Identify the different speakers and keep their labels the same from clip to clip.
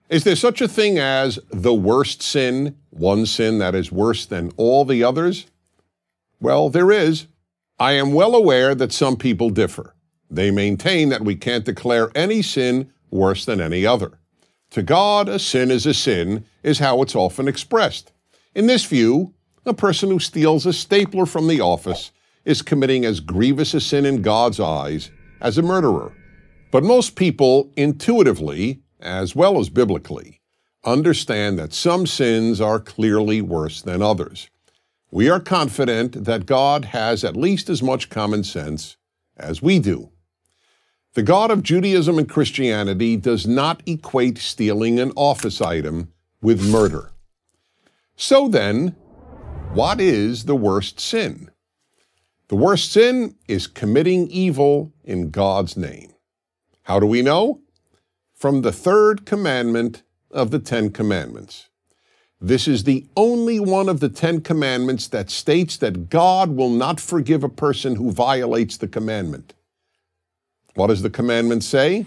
Speaker 1: Is there such a thing as the worst sin, one sin that is worse than all the others? Well, there is. I am well aware that some people differ. They maintain that we can't declare any sin worse than any other. To God, a sin is how it's often expressed. In this view, a person who steals a stapler from the office is committing as grievous a sin in God's eyes as a murderer. But most people intuitively, as well as biblically, understand that some sins are clearly worse than others. We are confident that God has at least as much common sense as we do. The God of Judaism and Christianity does not equate stealing an office item with murder. So then, what is the worst sin? The worst sin is committing evil in God's name. How do we know? From the third commandment of the Ten Commandments. This is the only one of the Ten Commandments that states that God will not forgive a person who violates the commandment. What does the commandment say?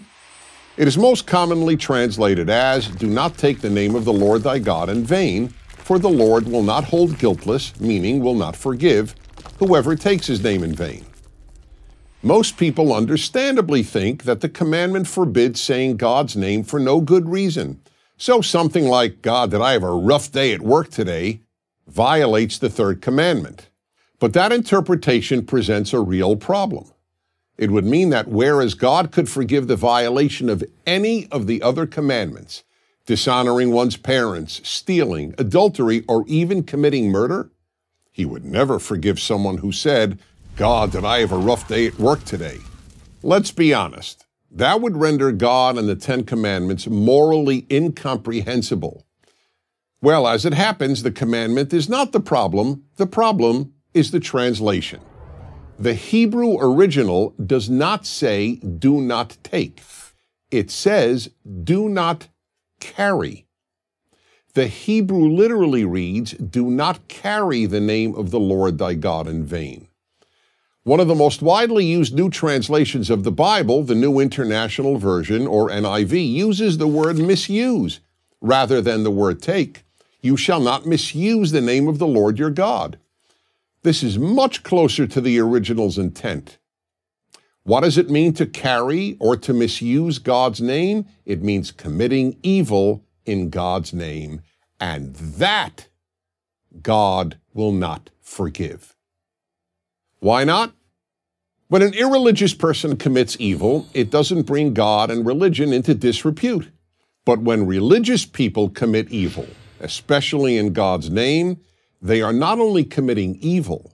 Speaker 1: It is most commonly translated as, "Do not take the name of the Lord thy God in vain, for the Lord will not hold guiltless," meaning will not forgive, "whoever takes his name in vain." Most people understandably think that the commandment forbids saying God's name for no good reason. So something like, "God, did I have a rough day at work today?" violates the third commandment. But that interpretation presents a real problem. It would mean that whereas God could forgive the violation of any of the other commandments, dishonoring one's parents, stealing, adultery, or even committing murder, he would never forgive someone who said, "God, did I have a rough day at work today?" Let's be honest. That would render God and the Ten Commandments morally incomprehensible. Well, as it happens, the commandment is not the problem. The problem is the translation. The Hebrew original does not say, "do not take." It says, "do not carry." The Hebrew literally reads, "Do not carry the name of the Lord thy God in vain." One of the most widely used new translations of the Bible, the New International Version, or NIV, uses the word misuse rather than the word take. "You shall not misuse the name of the Lord your God." This is much closer to the original's intent. What does it mean to carry or to misuse God's name? It means committing evil in God's name, and that God will not forgive. Why not? When an irreligious person commits evil, it doesn't bring God and religion into disrepute. But when religious people commit evil, especially in God's name, they are not only committing evil,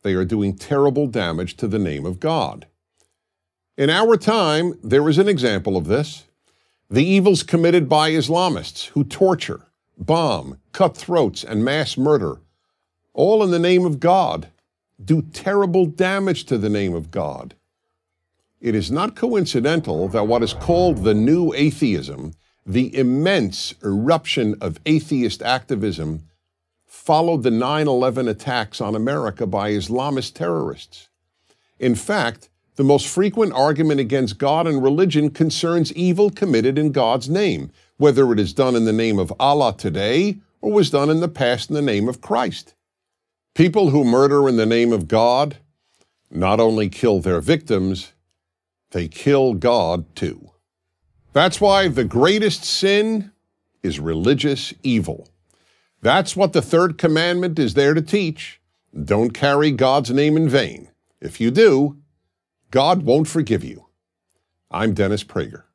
Speaker 1: they are doing terrible damage to the name of God. In our time, there is an example of this. The evils committed by Islamists who torture, bomb, cut throats, and mass murder, all in the name of God, do terrible damage to the name of God. It is not coincidental that what is called the new atheism, the immense eruption of atheist activism, followed the 9/11 attacks on America by Islamist terrorists. In fact, the most frequent argument against God and religion concerns evil committed in God's name, whether it is done in the name of Allah today or was done in the past in the name of Christ. People who murder in the name of God not only kill their victims, they kill God too. That's why the greatest sin is religious evil. That's what the third commandment is there to teach. Don't carry God's name in vain. If you do, God won't forgive you. I'm Dennis Prager.